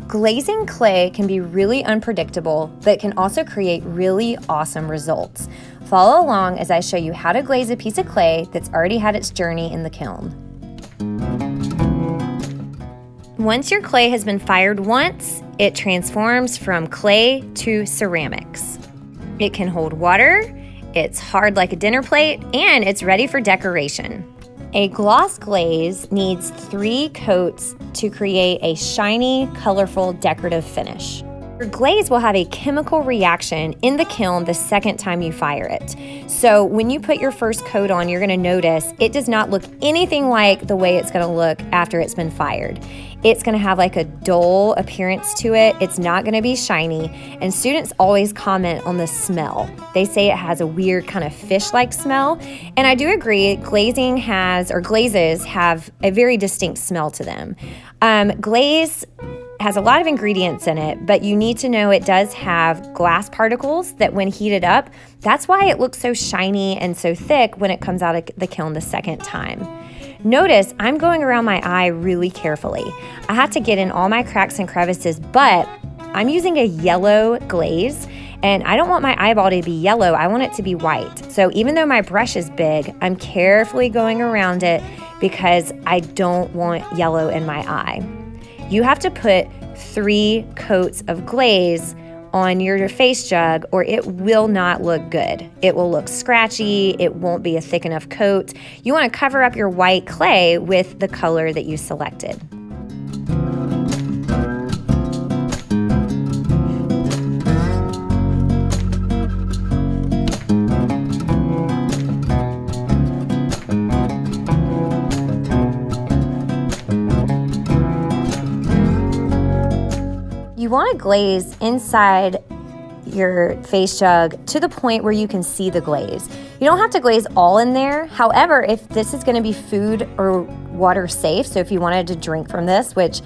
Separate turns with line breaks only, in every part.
Glazing clay can be really unpredictable, but can also create really awesome results. Follow along as I show you how to glaze a piece of clay that's already had its journey in the kiln. Once your clay has been fired once, it transforms from clay to ceramics. It can hold water, it's hard like a dinner plate, and it's ready for decoration. A gloss glaze needs 3 coats to create a shiny, colorful, decorative finish. Your glaze will have a chemical reaction in the kiln the second time you fire it. So when you put your first coat on, you're gonna notice it does not look anything like the way it's gonna look after it's been fired. It's gonna have like a dull appearance to it. It's not gonna be shiny. And students always comment on the smell. They say it has a weird kind of fish-like smell. And I do agree, glazes have a very distinct smell to them. Glaze has a lot of ingredients in it, but you need to know it does have glass particles that when heated up, that's why it looks so shiny and so thick when it comes out of the kiln the second time. Notice I'm going around my eye really carefully. I have to get in all my cracks and crevices, but I'm using a yellow glaze and I don't want my eyeball to be yellow, I want it to be white. So even though my brush is big, I'm carefully going around it because I don't want yellow in my eye. You have to put 3 coats of glaze on your face jug or it will not look good. It will look scratchy, it won't be a thick enough coat. You want to cover up your white clay with the color that you selected. You want to glaze inside your face jug to the point where you can see the glaze. You don't have to glaze all in there. However, if this is going to be food or water safe, so if you wanted to drink from this, which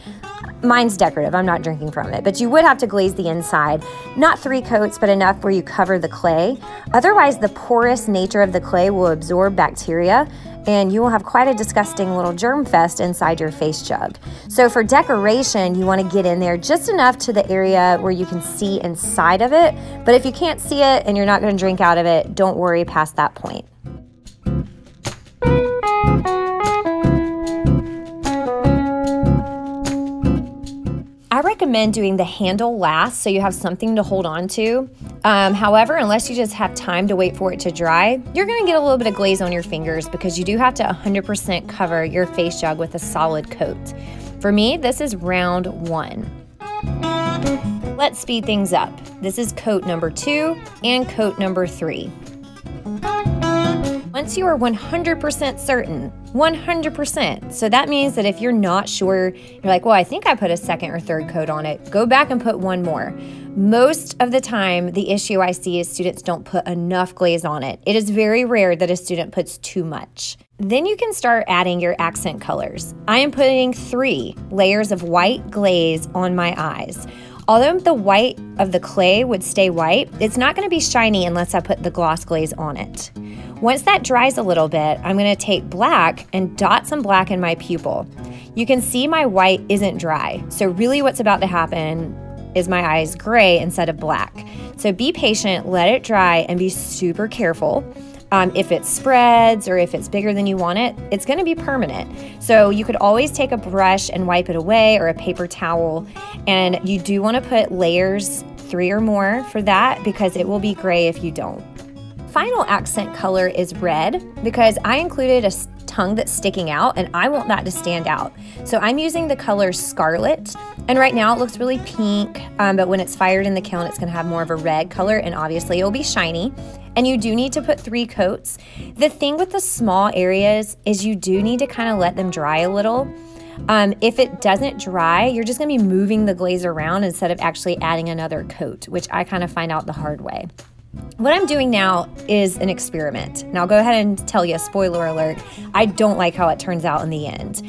mine's decorative, I'm not drinking from it, but you would have to glaze the inside. Not 3 coats, but enough where you cover the clay. Otherwise, the porous nature of the clay will absorb bacteria and you will have quite a disgusting little germ fest inside your face jug. So for decoration, you want to get in there just enough to the area where you can see inside of it. But if you can't see it and you're not going to drink out of it, don't worry past that point. I recommend doing the handle last so you have something to hold on to. However, unless you just have time to wait for it to dry, you're gonna get a little bit of glaze on your fingers because you do have to 100% cover your face jug with a solid coat. For me, this is round 1. Let's speed things up. This is coat number 2 and coat number 3. Once you are 100% certain, 100%. So that means that if you're not sure, you're like, well, I think I put a second or third coat on it, go back and put 1 more. Most of the time, the issue I see is students don't put enough glaze on it. It is very rare that a student puts too much. Then you can start adding your accent colors. I am putting 3 layers of white glaze on my eyes. Although the white of the clay would stay white, it's not going to be shiny unless I put the gloss glaze on it. Once that dries a little bit, I'm going to take black and dot some black in my pupil. You can see my white isn't dry, so really what's about to happen is my eyes gray instead of black. So be patient, let it dry, and be super careful. If it spreads or if it's bigger than you want it, it's going to be permanent. So you could always take a brush and wipe it away or a paper towel. And you do want to put layers, 3 or more for that because it will be gray if you don't. Final accent color is red because I included a tongue that's sticking out and I want that to stand out. So I'm using the color Scarlet, and right now it looks really pink, but when it's fired in the kiln, it's gonna have more of a red color and obviously it'll be shiny. And you do need to put 3 coats. The thing with the small areas is you do need to kind of let them dry a little. If it doesn't dry, you're just gonna be moving the glaze around instead of actually adding another coat, which I kind of find out the hard way. What I'm doing now is an experiment. Now I'll go ahead and tell you, spoiler alert, I don't like how it turns out in the end.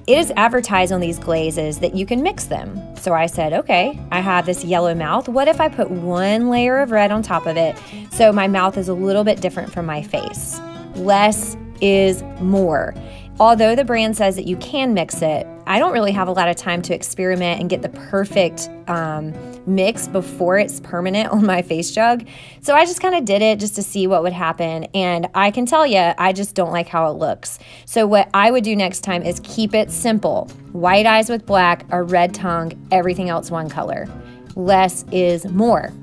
It is advertised on these glazes that you can mix them. So I said, okay, I have this yellow mouth. What if I put 1 layer of red on top of it so my mouth is a little bit different from my face? Less is more. Although the brand says that you can mix it, I don't really have a lot of time to experiment and get the perfect mix before it's permanent on my face jug. So I just kind of did it just to see what would happen. And I can tell you, I just don't like how it looks. So what I would do next time is keep it simple. White eyes with black, a red tongue, everything else one color. Less is more.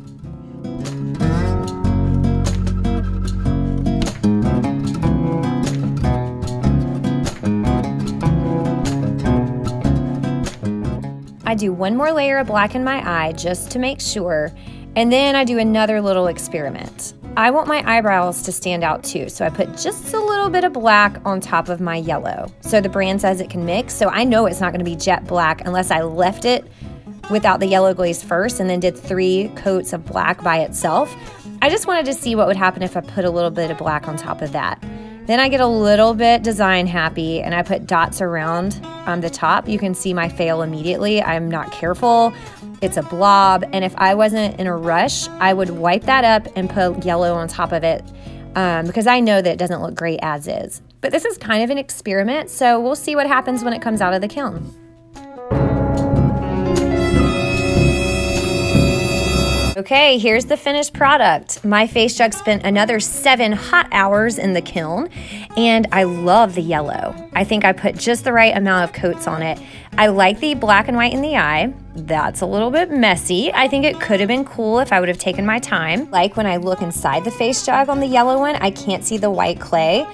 I do one more layer of black in my eye just to make sure, and then I do another little experiment. I want my eyebrows to stand out too, so I put just a little bit of black on top of my yellow. So the brand says it can mix, so I know it's not going to be jet black unless I left it without the yellow glaze first and then did 3 coats of black by itself. I just wanted to see what would happen if I put a little bit of black on top of that. Then I get a little bit design happy and I put dots around the top. You can see my fail immediately. I'm not careful. It's a blob. And if I wasn't in a rush, I would wipe that up and put yellow on top of it because I know that it doesn't look great as is. But this is kind of an experiment, so we'll see what happens when it comes out of the kiln. Okay, here's the finished product. My face jug spent another 7 hot hours in the kiln, and I love the yellow. I think I put just the right amount of coats on it. I like the black and white in the eye. That's a little bit messy. I think it could have been cool if I would have taken my time. Like when I look inside the face jug on the yellow one, I can't see the white clay.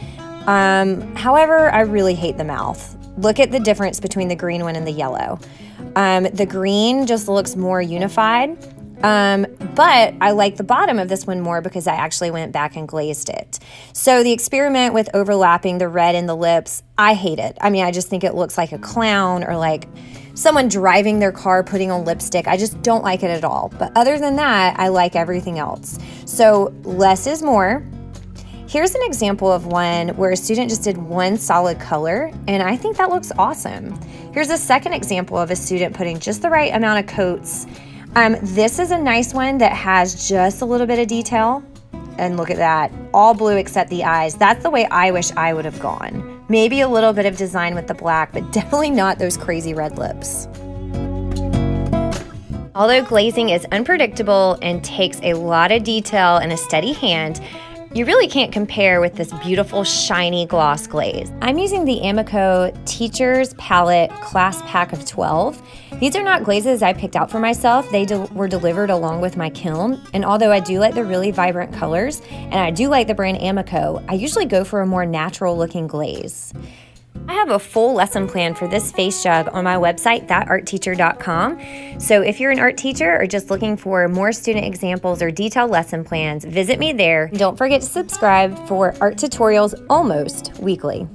However, I really hate the mouth. Look at the difference between the green one and the yellow. The green just looks more unified. But I like the bottom of this one more because I actually went back and glazed it. So the experiment with overlapping the red in the lips, I hate it. I mean, I just think it looks like a clown or like someone driving their car putting on lipstick. I just don't like it at all. But other than that, I like everything else. So less is more. Here's an example of one where a student just did one solid color, and I think that looks awesome. Here's a second example of a student putting just the right amount of coats. This is a nice one that has just a little bit of detail. And look at that, all blue except the eyes. That's the way I wish I would have gone. Maybe a little bit of design with the black, but definitely not those crazy red lips. Although glazing is unpredictable and takes a lot of detail and a steady hand, you really can't compare with this beautiful shiny gloss glaze. I'm using the Amaco Teacher's Palette Class Pack of 12. These are not glazes I picked out for myself. They were delivered along with my kiln. And although I do like the really vibrant colors, and I do like the brand Amaco, I usually go for a more natural looking glaze. I have a full lesson plan for this face jug on my website, thatartteacher.com. So if you're an art teacher or just looking for more student examples or detailed lesson plans, visit me there. Don't forget to subscribe for art tutorials almost weekly.